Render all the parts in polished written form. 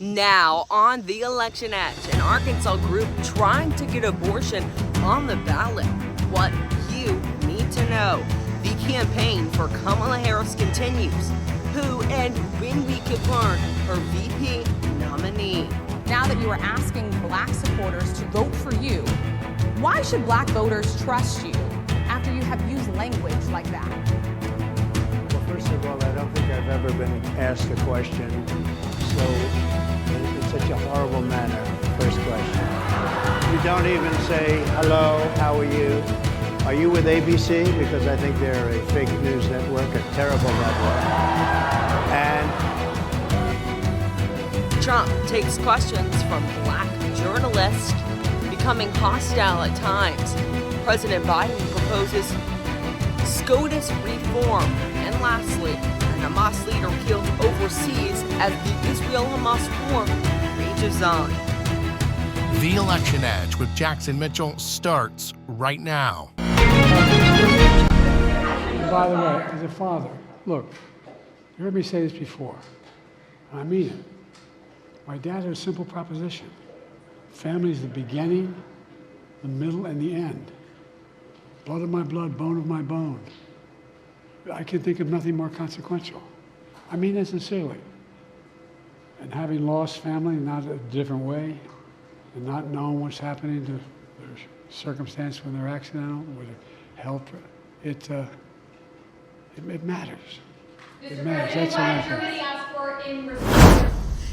Now, on the election edge, an Arkansas group trying to get abortion on the ballot. What you need to know. The campaign for Kamala Harris continues. Who and when we could learn her VP nominee. Now that you are asking black supporters to vote for you, why should black voters trust you after you have used language like that? Well, first of all, I don't think I've ever been asked a question so in such a horrible manner. First question. You don't even say, hello, how are you? Are you with ABC? Because I think they're a fake news network, a terrible network. And Trump takes questions from black journalists, becoming hostile at times. President Biden proposes SCOTUS reform. And lastly, a Hamas leader killed overseas as the Israel-Hamas war rages on. The Election Edge with Jackson Mitchell starts right now. And by the way, as a father, look, you heard me say this before, and I mean it. My dad had a simple proposition. Family is the beginning, the middle, and the end. Blood of my blood, bone of my bone. I can think of nothing more consequential. I mean that sincerely. And having lost family, not a different way, and not knowing what's happening to their circumstance when they're accidental, with their health, it matters. It matters. That's all I think.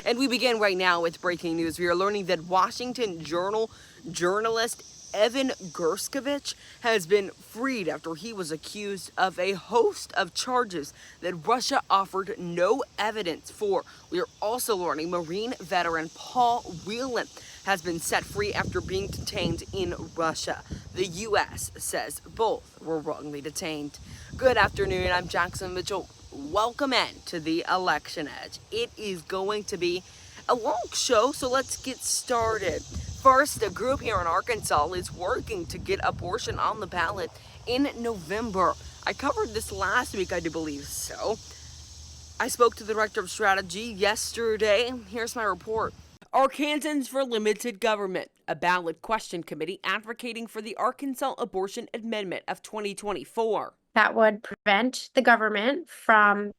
And we begin right now with breaking news. We are learning that Washington Journal journalist Evan Gershkovich has been freed after he was accused of a host of charges that Russia offered no evidence for. We are also learning Marine veteran Paul Whelan has been set free after being detained in Russia. The U.S. says both were wrongly detained. Good afternoon, I'm Jackson Mitchell. Welcome in to the Election Edge. It is going to be a long show, so let's get started. First, a group here in Arkansas is working to get abortion on the ballot in November. I covered this last week, I do believe so. I spoke to the director of strategy yesterday. Here's my report. Arkansans for Limited Government, a ballot question committee advocating for the Arkansas Abortion Amendment of 2024. That would prevent the government from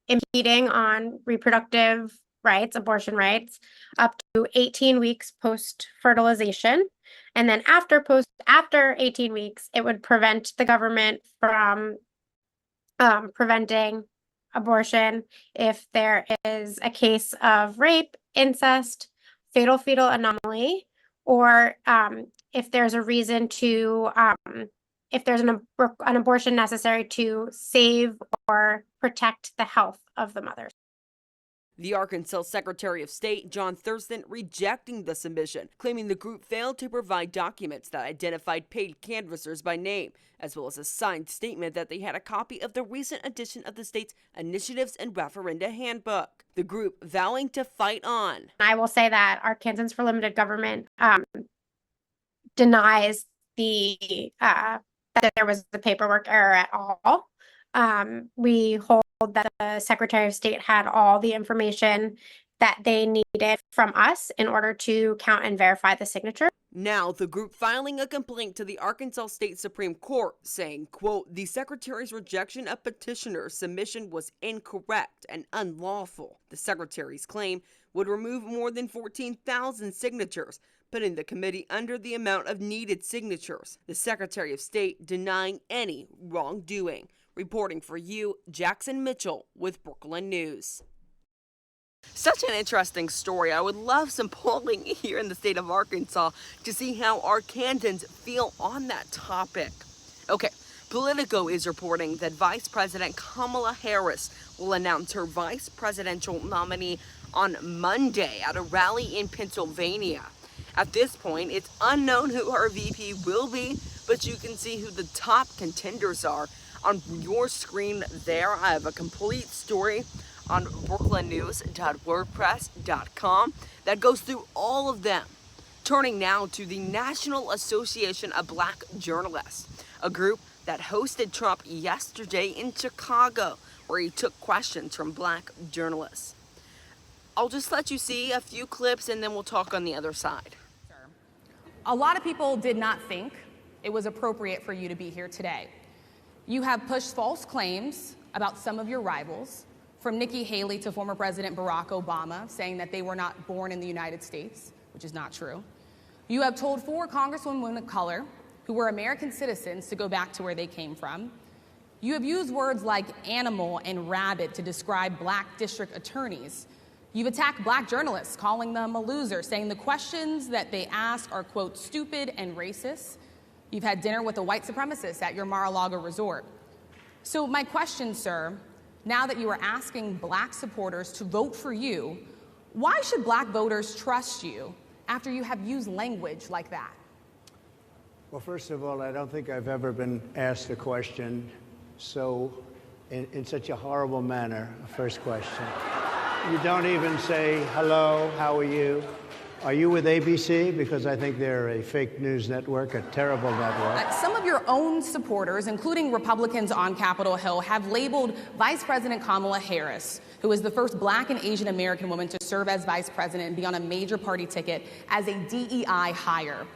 impeding on reproductive rights, abortion rights, up to 18 weeks post-fertilization. And then after 18 weeks, it would prevent the government from preventing abortion if there is a case of rape, incest, fatal fetal anomaly, or if there's a reason to if there's an abortion necessary to save or protect the health of the mother. The Arkansas Secretary of State, John Thurston, rejecting the submission, claiming the group failed to provide documents that identified paid canvassers by name, as well as a signed statement that they had a copy of the recent edition of the state's Initiatives and Referenda Handbook. The group vowing to fight on. I will say that Arkansans for Limited Government denies that there was a paperwork error at all. We hold that the Secretary of State had all the information that they needed from us in order to count and verify the signature. Now, the group filing a complaint to the Arkansas State Supreme Court saying, quote, the Secretary's rejection of petitioner's submission was incorrect and unlawful. The Secretary's claim would remove more than 14,000 signatures, putting the committee under the amount of needed signatures. The Secretary of State denying any wrongdoing. Reporting for you, Jackson Mitchell with Brooklyn News. Such an interesting story. I would love some polling here in the state of Arkansas to see how Arkansans feel on that topic. Okay, Politico is reporting that Vice President Kamala Harris will announce her vice presidential nominee on Monday at a rally in Pennsylvania. At this point, it's unknown who her VP will be, but you can see who the top contenders are on your screen there. I have a complete story on brooklynnews.wordpress.com that goes through all of them. Turning now to the National Association of Black Journalists, a group that hosted Trump yesterday in Chicago, where he took questions from black journalists. I'll just let you see a few clips and then we'll talk on the other side. A lot of people did not think it was appropriate for you to be here today. You have pushed false claims about some of your rivals, from Nikki Haley to former President Barack Obama, saying that they were not born in the United States, which is not true. You have told 4 congresswomen of color who were American citizens to go back to where they came from. You have used words like animal and rabid to describe black district attorneys. You've attacked black journalists, calling them a loser, saying the questions that they ask are, quote, stupid and racist. You've had dinner with a white supremacist at your Mar-a-Lago resort. So my question, sir, now that you are asking black supporters to vote for you, why should black voters trust you after you have used language like that? Well, first of all, I don't think I've ever been asked a question so in such a horrible manner. First question. You don't even say, hello, how are you? Are you with ABC? Because I think they're a fake news network, a terrible network. Some of your own supporters, including Republicans on Capitol Hill, have labeled Vice President Kamala Harris, who is the first black and Asian American woman to serve as vice president and be on a major party ticket, as a DEI hire.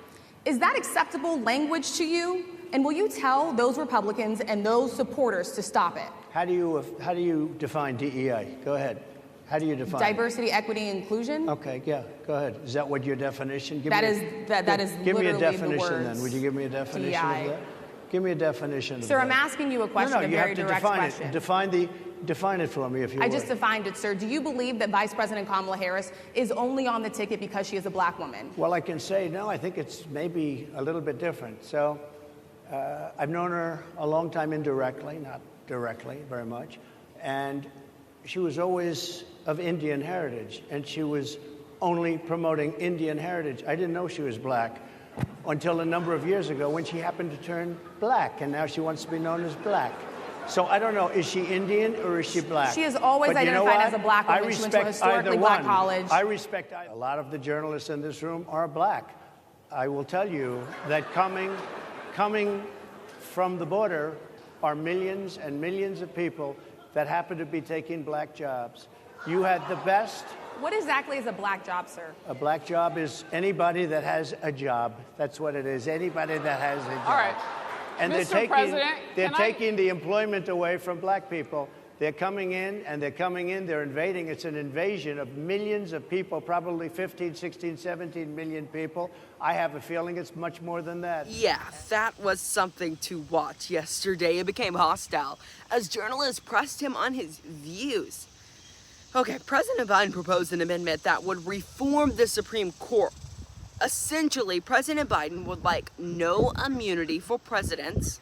Is that acceptable language to you? And will you tell those Republicans and those supporters to stop it? How do you define DEI? Go ahead. How do you define diversity, equity, inclusion? Okay, yeah, go ahead. Is that what your definition? That is give me a literally definition the words then. Would you give me a definition DEI. of that? Give me a definition of Sir, that. I'm asking you a question, a very direct question. Define it for me, if you I would. just defined it, sir. Do you believe that Vice President Kamala Harris is only on the ticket because she is a black woman? Well, I can say, no, I think it's maybe a little bit different. So I've known her a long time indirectly, not directly very much. And she was always of Indian heritage, and she was only promoting Indian heritage. I didn't know she was black until a number of years ago when she happened to turn black, and now she wants to be known as black. So I don't know, is she Indian or is she black? She has always identified as a black woman. She went to a historically black college. I respect a lot of the journalists in this room are black. I will tell you that coming from the border are millions and millions of people that happen to be taking black jobs. You had the best. What exactly is a black job, sir? A black job is anybody that has a job. That's what it is. Anybody that has a job. All right. And Mr. President, they're taking the employment away from black people. They're coming in, they're invading. It's an invasion of millions of people, probably 15, 16, 17 million people. I have a feeling it's much more than that. Yeah, that was something to watch yesterday. It became hostile as journalists pressed him on his views. Okay, President Biden proposed an amendment that would reform the Supreme Court. Essentially, President Biden would like no immunity for presidents,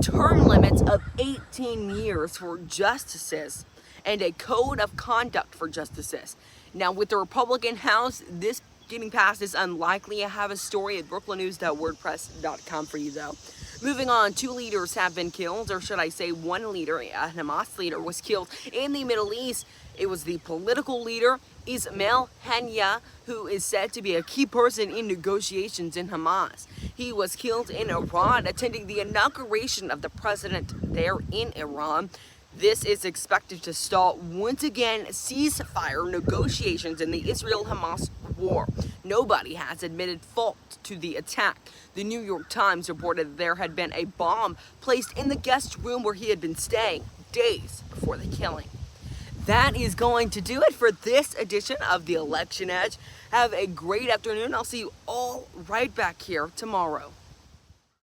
term limits of 18 years for justices, and a code of conduct for justices. Now, with the Republican House, this getting passed is unlikely. I have a story at brooklynnews.wordpress.com for you, though. Moving on, 2 leaders have been killed, or should I say 1 leader, a Hamas leader, was killed in the Middle East. It was the political leader, Ismail Haniyeh, who is said to be a key person in negotiations in Hamas. He was killed in Iran, attending the inauguration of the president there in Iran. This is expected to stall, once again, ceasefire negotiations in the Israel-Hamas war. Nobody has admitted fault to the attack. The New York Times reported that there had been a bomb placed in the guest room where he had been staying days before the killing. That is going to do it for this edition of The Election Edge. Have a great afternoon. I'll see you all right back here tomorrow.